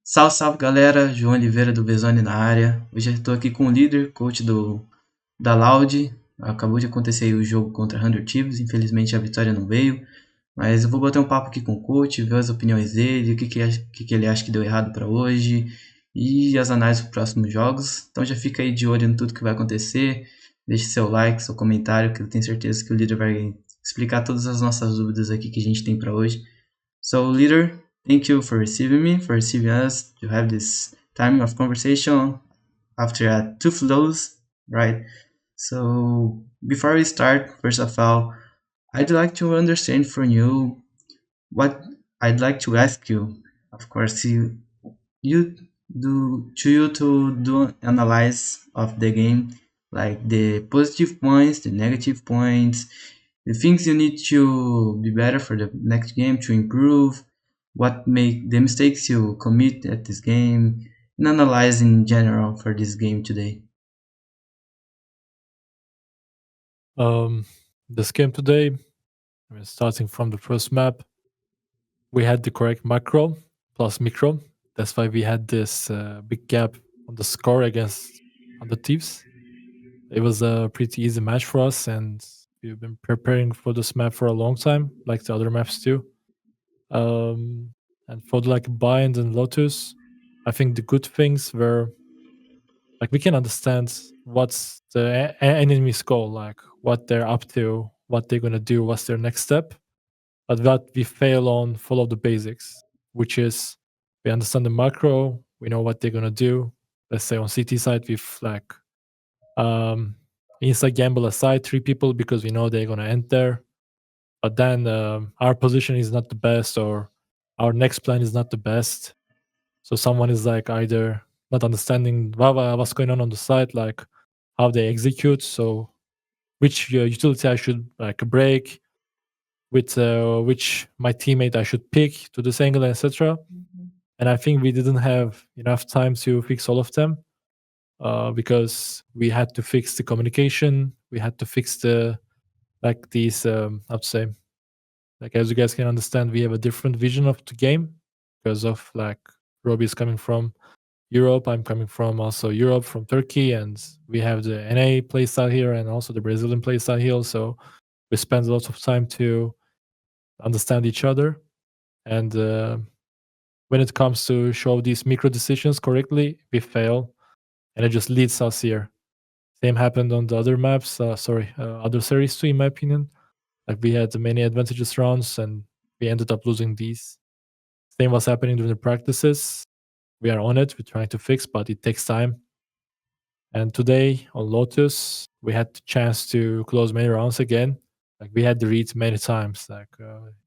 Salve, salve galera, João Oliveira do Bezone na área. Hoje eu estou aqui com o líder, coach da Loud. Acabou de acontecer aí o jogo contra a Thieves, infelizmente a vitória não veio. Mas eu vou bater um papo aqui com o coach, ver as opiniões dele, o que ele acha que deu errado para hoje e as análises para os próximos jogos. Então já fica aí de olho em tudo que vai acontecer. Deixe seu like, seu comentário, que eu tenho certeza que o líder vai explicar todas as nossas dúvidas aqui que a gente tem para hoje. So, leader, thank you for receiving me, for receiving us to have this time of conversation after two flows, right? So, before we start, first of all, I'd like to understand from you what I'd like to ask you. Of course, you to do analyze of the game, like the positive points, the negative points, the things you need to be better for the next game to improve, what make the mistakes you commit at this game, and analyze in general for this game today. This game today, starting from the first map, we had the correct macro plus micro. That's why we had this big gap on the score against the Thieves. It was a pretty easy match for us, and we've been preparing for this map for a long time, like the other maps too. And for like Bind and Lotus, I think the good things were like we can understand what's the enemy's goal, like what they're up to, what they're gonna do, what's their next step. But what we fail on follow the basics, which is we understand the macro, we know what they're gonna do. Let's say on CT side, we've like inside gamble aside 3 people because we know they're gonna end there. But then our position is not the best, or our next plan is not the best. So someone is like either not understanding what's going on the side, like how they execute. So which utility I should like break, with which my teammate I should pick to this angle, etc. And I think we didn't have enough time to fix all of them because we had to fix the communication, we had to fix the like these how to say, like as you guys can understand, we have a different vision of the game because of like Robbie is coming from Europe, I'm coming from also Europe, from Turkey, and we have the NA playstyle here and also the Brazilian playstyle here. So we spend a lot of time to understand each other. And when it comes to show these micro decisions correctly, we fail, and it just leads us here. Same happened on the other maps. Other series too, in my opinion. Like we had many advantageous rounds, and we ended up losing these. Same was happening during the practices. We are on it. We're trying to fix, but it takes time. And today on Lotus, we had the chance to close many rounds again. Like we had the reads many times. Like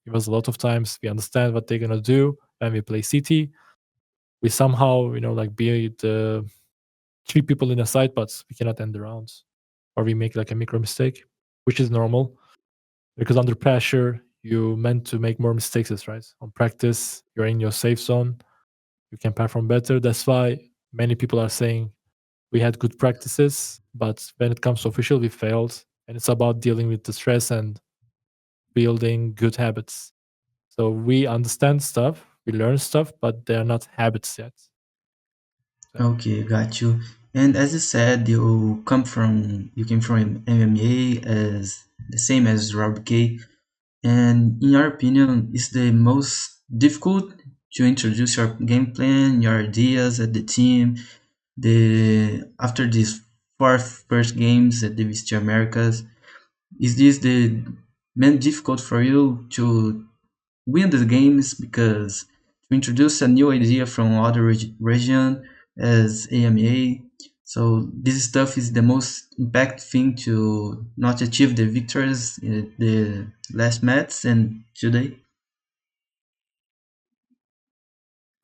it was a lot of times. We understand what they're gonna do when we play CT. We somehow, like be the 3 people in a side, but we cannot end the rounds, or we make like a micro mistake, which is normal because under pressure you meant to make more mistakes, right? On practice, you're in your safe zone. You can perform better. That's why many people are saying we had good practices, but when it comes to official, we failed. And it's about dealing with the stress and building good habits. So we understand stuff, we learn stuff, but they are not habits yet. Okay, got you. And as you said, you came from MMA as the same as Rob K. And in your opinion, is the most difficult to introduce your game plan, your ideas at the team, the after these first games at the VCT Americas? Is this the main difficult for you to win the games because to introduce a new idea from other region as AMA? So this stuff is the most impact thing to not achieve the victories in the last match and today.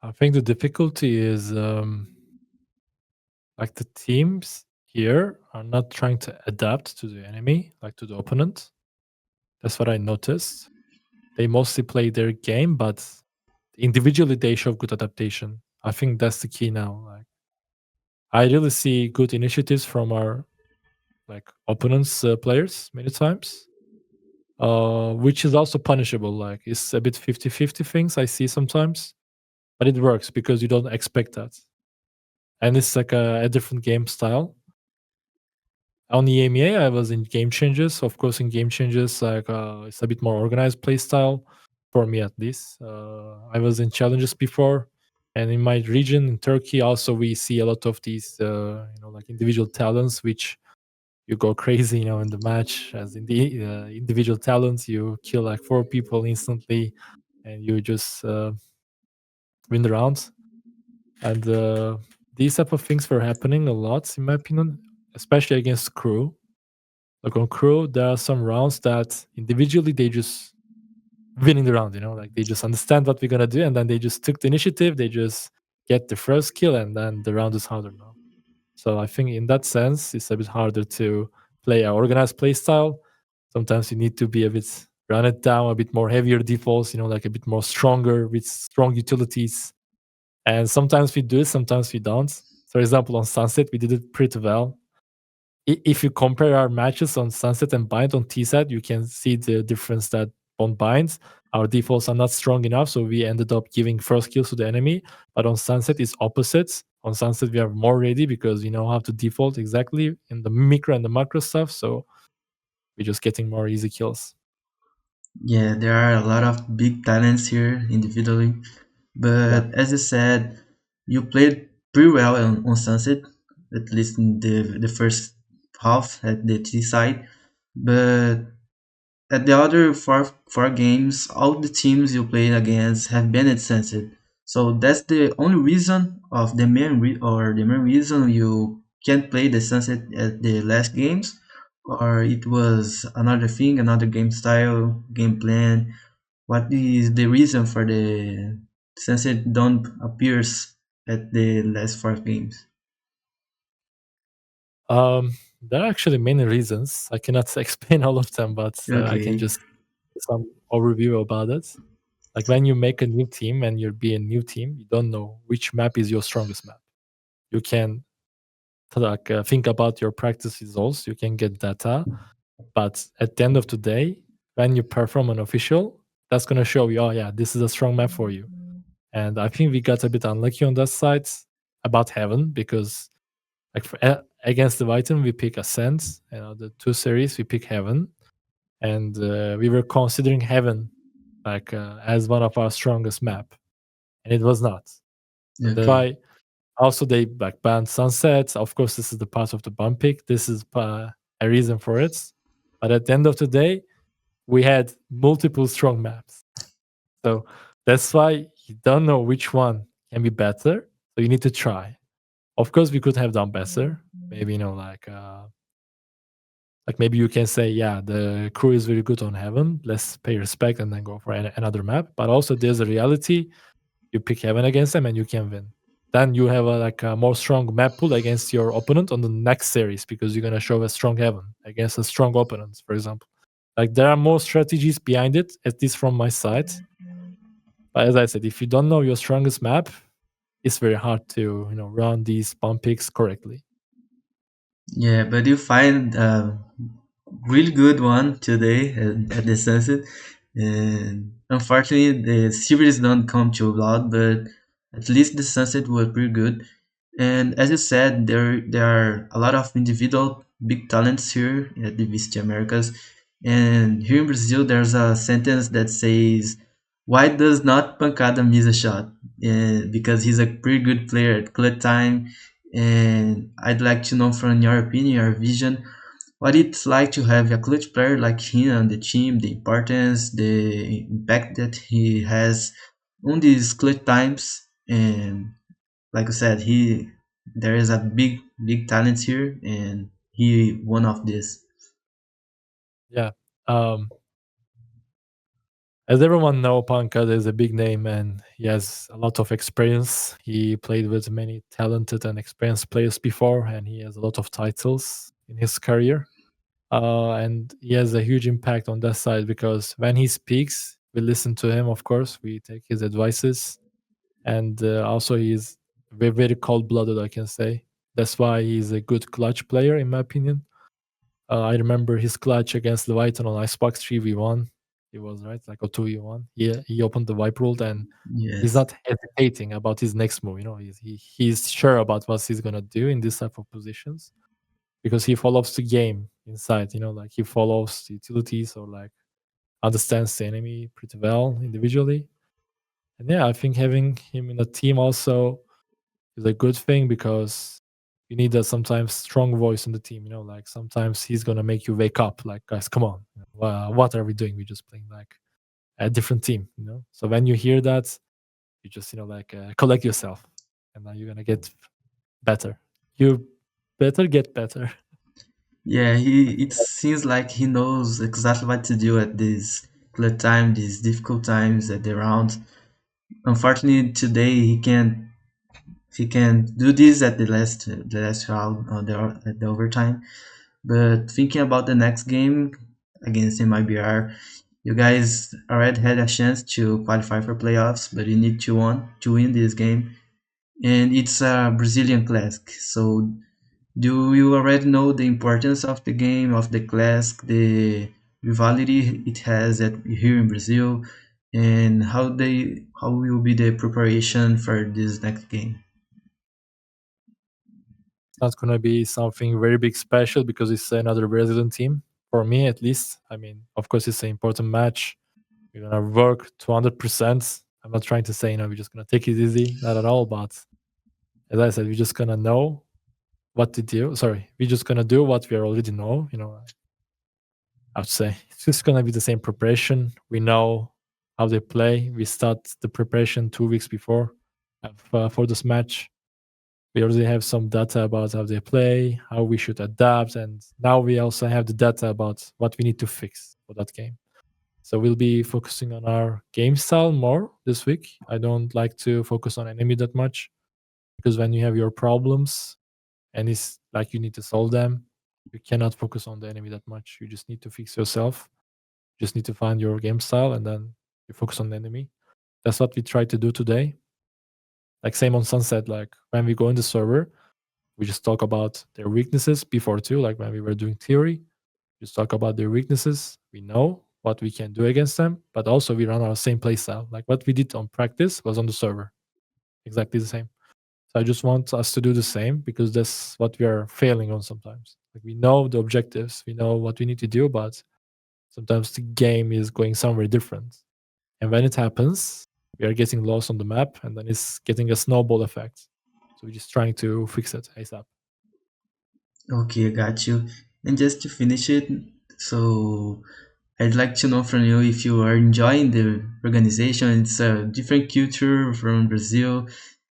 I think the difficulty is like the teams here are not trying to adapt to the enemy, like to the opponent. That's what I noticed. They mostly play their game, but individually they show good adaptation. I think that's the key now. Like I really see good initiatives from our like opponents players many times, which is also punishable. Like it's a bit 50-50 things I see sometimes. but it works because you don't expect that. And it's like a different game style. On the Emea, I was in game changes. Of course, in game changes, like it's a bit more organized play style for me, at least. I was in challenges before, and in my region in Turkey, also we see a lot of these, like individual talents, which you go crazy, in the match. As in the individual talents, you kill like 4 people instantly, and you just win the round. And these type of things were happening a lot, in my opinion, especially against crew. Like on crew, there are some rounds that individually they just winning the round, like they just understand what we're gonna do, and then they just took the initiative, they just get the first kill, and then the round is harder now. So I think in that sense, it's a bit harder to play an organized play style. Sometimes you need to be a bit run it down, a bit more heavier defaults, like a bit more stronger with strong utilities. And sometimes we do it, sometimes we don't. For example, on Sunset, we did it pretty well. If you compare our matches on Sunset and Bind on TSAT, you can see the difference that on Binds, our defaults are not strong enough, so we ended up giving first kills to the enemy. But on Sunset, it's opposite. On Sunset, we are more ready because we know how to default exactly in the micro and the macro stuff, so we're just getting more easy kills. Yeah, there are a lot of big talents here individually, but as you said, you played pretty well on Sunset, at least in the first half at the T side. But at the other four games, all the teams you played against have banned Sunset. So that's the only reason of the main reason you can't play the Sunset at the last games, or it was another thing, another game style, game plan. What is the reason for the Sunset don't appears at the last 4 games? There are actually many reasons. I cannot explain all of them, but I can Okay. just some overview about it. Like when you make a new team and you're be a new team, you don't know which map is your strongest map. You can think about your practice results. You can get data, but at the end of the day, when you perform an official, that's gonna show you, oh yeah, this is a strong map for you. And I think we got a bit unlucky on that side about Heaven because like against the Vitan we pick Ascent, the 2 series we pick Heaven, and we were considering Heaven like as one of our strongest map, and it was not. So that's Okay. why also they like banned Sunsets. Of course, this is the part of the bump pick. This is a reason for it. But at the end of the day, we had multiple strong maps. So that's why you don't know which one can be better. So you need to try. Of course, we could have done better. Maybe like maybe you can say, yeah, the crew is very good on Heaven. Let's pay respect and then go for another map. But also, there's a reality. You pick Heaven against them and you can win. Then you have a more strong map pool against your opponent on the next series because you're gonna show a strong Heaven against a strong opponent, for example. Like there are more strategies behind it, at least from my side. But as I said, if you don't know your strongest map, it's very hard to run these bump picks correctly. Yeah, but you find a really good one today at the Sunset. And unfortunately, the series don't come too loud, but at least the Sunset was pretty good. And as you said, there are a lot of individual big talents here at the VCT Americas. And here in Brazil, there's a sentence that says, "Why does not Pancada miss a shot?" Because he's a pretty good player at clutch time. And I'd like to know from your opinion, your vision, what it's like to have a clutch player like him on the team, the importance, the impact that he has on these clutch times. And like I said, there is a big talent here, and he one of this. Yeah. As everyone know, Pankad is a big name and he has a lot of experience. He played with many talented and experienced players before, and he has a lot of titles in his career. And he has a huge impact on that side because when he speaks, we listen to him, of course, we take his advices. And also, he's very, very cold blooded, I can say. That's why he's a good clutch player, in my opinion. I remember his clutch against Leviathan on Icebox 3v1. He was right, like a 2v1. He opened the wipe rule, and he's Yes. not hesitating about his next move. He's sure about what he's gonna do in this type of positions because he follows the game inside. Like he follows the utilities or like understands the enemy pretty well individually. And yeah, I think having him in a team also is a good thing because you need a sometimes strong voice in the team. Like sometimes he's gonna make you wake up. Like, guys, come on, what are we doing? We're just playing like a different team. So when you hear that, you just like collect yourself, and now you're gonna get better. You better get better. Yeah, it seems like he knows exactly what to do at this clear time, these difficult times at the round. Unfortunately, today he can do this at the last round at the overtime. But thinking about the next game against MIBR, you guys already had a chance to qualify for playoffs, but you need to win this game, and it's a Brazilian classic. So do you already know the importance of the game, of the classic, the rivalry it has here in Brazil, and how will be the preparation for this next game? It's not gonna be something very big special because it's another Brazilian team for me at least. I mean, of course, it's an important match. We're gonna work 200%. I'm not trying to say we're just gonna take it easy, not at all. But as I said, we're just gonna know what to do. Sorry, we're just gonna do what we already know. I would say it's just gonna be the same preparation. We know how they play. We start the preparation 2 weeks before for this match. We already have some data about how they play, how we should adapt, and now we also have the data about what we need to fix for that game. So we'll be focusing on our game style more this week. I don't like to focus on enemy that much because when you have your problems and it's like you need to solve them, you cannot focus on the enemy that much. You just need to fix yourself. You just need to find your game style and then you focus on the enemy. That's what we try to do today. Like same on Sunset, like when we go in the server, we just talk about their weaknesses before too, like when we were doing theory, just talk about their weaknesses. We know what we can do against them, but also we run our same play style. Like what we did on practice was on the server. Exactly the same. So I just want us to do the same because that's what we are failing on sometimes. Like we know the objectives, we know what we need to do, but sometimes the game is going somewhere different. And when it happens, we are getting lost on the map and then it's getting a snowball effect. So we're just trying to fix it ASAP. Okay, I got you. And just to finish it, so I'd like to know from you if you are enjoying the organization. It's a different culture from Brazil,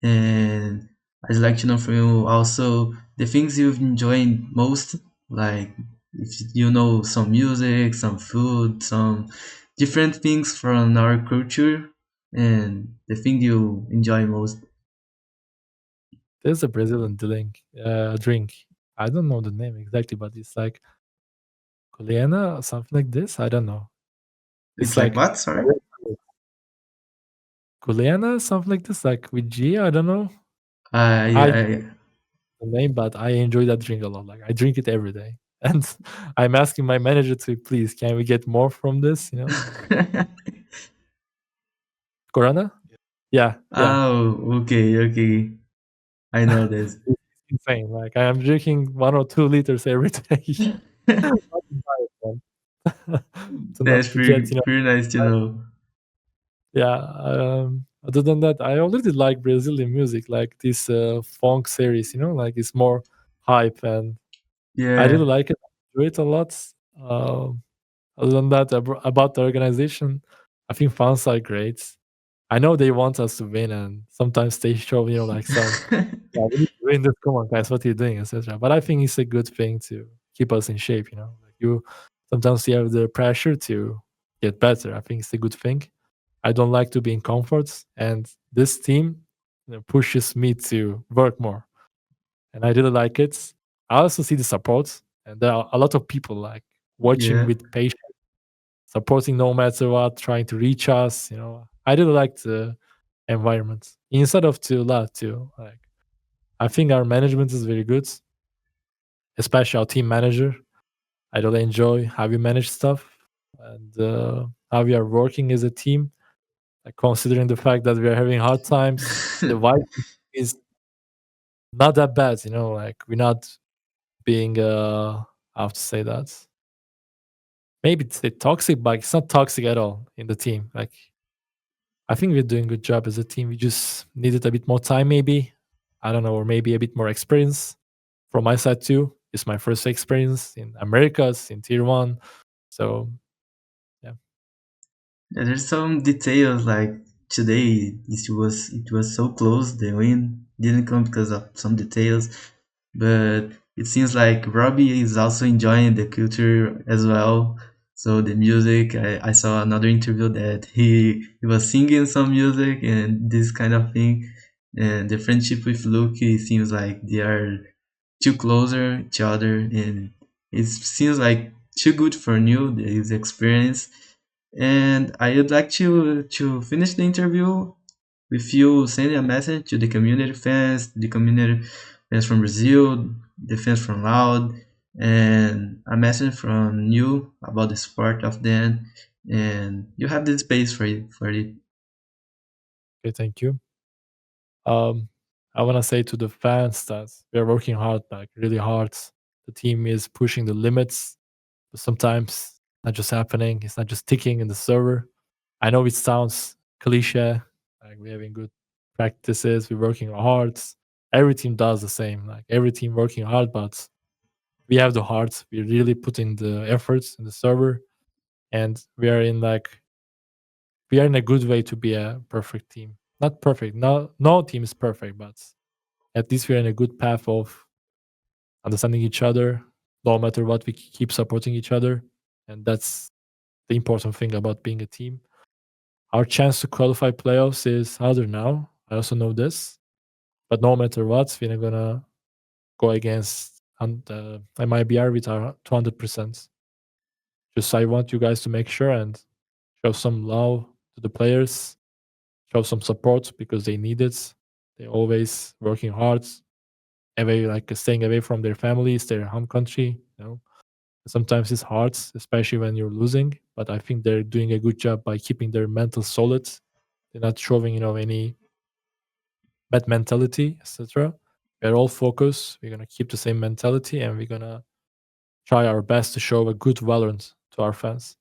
and I'd like to know from you also the things you've enjoyed most, like if you know some music, some food, some different things from our culture, and the thing you enjoy most. There's a Brazilian drink. I don't know the name exactly, but it's like Coleana or something like this. I don't know. It's It's like like what? Sorry. Coleana, something like this, like with G. I don't know. I Yeah, yeah. the name, but I enjoy that drink a lot. Like I drink it every day, and I'm asking my manager to please, can we get more from this? Corona? Yeah, yeah. Oh, okay, okay. I know this. It's insane. Like I am drinking 1 or 2 liters every day. Not to buy it, man. To That's not to get, pretty nice to know. yeah. Other than that, I already like Brazilian music, like this funk series. Like it's more hype, and I Yeah. really like it. I enjoy it a lot. Um, Other than that, about the organization, I think fans are great. I know they want us to win, and sometimes they show, like some, yeah, we need to win this. Come on, guys, what are you doing, etc. But I think it's a good thing to keep us in shape. Like you sometimes you have the pressure to get better. I think it's a good thing. I don't like to be in comfort, and this team pushes me to work more, and I really like it. I also see the support, and there are a lot of people like watching Yeah. with patience, supporting no matter what, trying to reach us. I really like the environment instead of too loud too. Like I think our management is very good, especially our team manager. I really enjoy how we manage stuff. and how we are working as a team. Like, considering the fact that we are having hard times, the vibe is not that bad, you know. Like, we're not being how to say that? Maybe it's toxic, but it's not toxic at all in the team. Like, I think we're doing a good job as a team. We just needed a bit more time, maybe. I don't know, or maybe a bit more experience from my side too. It's my first experience in Americas, in Tier 1. So, yeah. Yeah, there's some details like today it was so close. The win didn't come because of some details, but it seems like Robbie is also enjoying the culture as well. So the music, I saw another interview that he was singing some music and this kind of thing. And the friendship with Luke, it seems like they are too closer each other, and it seems like too good for new his experience. And I would like to finish the interview with you sending a message to the community fans, the community fans from Brazil, the fans from Loud, and a message from you about the sport of them. And you have the space for it. Okay, thank you. I want to say to the fans that we are working hard, like really hard. The team is pushing the limits, but sometimes it's not just happening. It's not just ticking in the server. I know it sounds cliche, like we're having good practices, we're working hard. Every team does the same, like every team working hard, but we have the heart. We really put in the efforts in the server, and we are in a good way to be a perfect team. Not perfect. No team is perfect, but at least we're in a good path of understanding each other. No matter what, we keep supporting each other, and that's the important thing about being a team. Our chance to qualify playoffs is harder now. I also know this, but no matter what, we're not gonna go against MIBR with our 200%. Just I want you guys to make sure and show some love to the players, show some support because they need it. They're always working hard, away like staying away from their families, their home country. You know, sometimes it's hard, especially when you're losing. But I think they're doing a good job by keeping their mental solid. They're not showing, any bad mentality, etc. We're all focused. We're gonna keep the same mentality, and we're gonna try our best to show a good Valorant to our fans.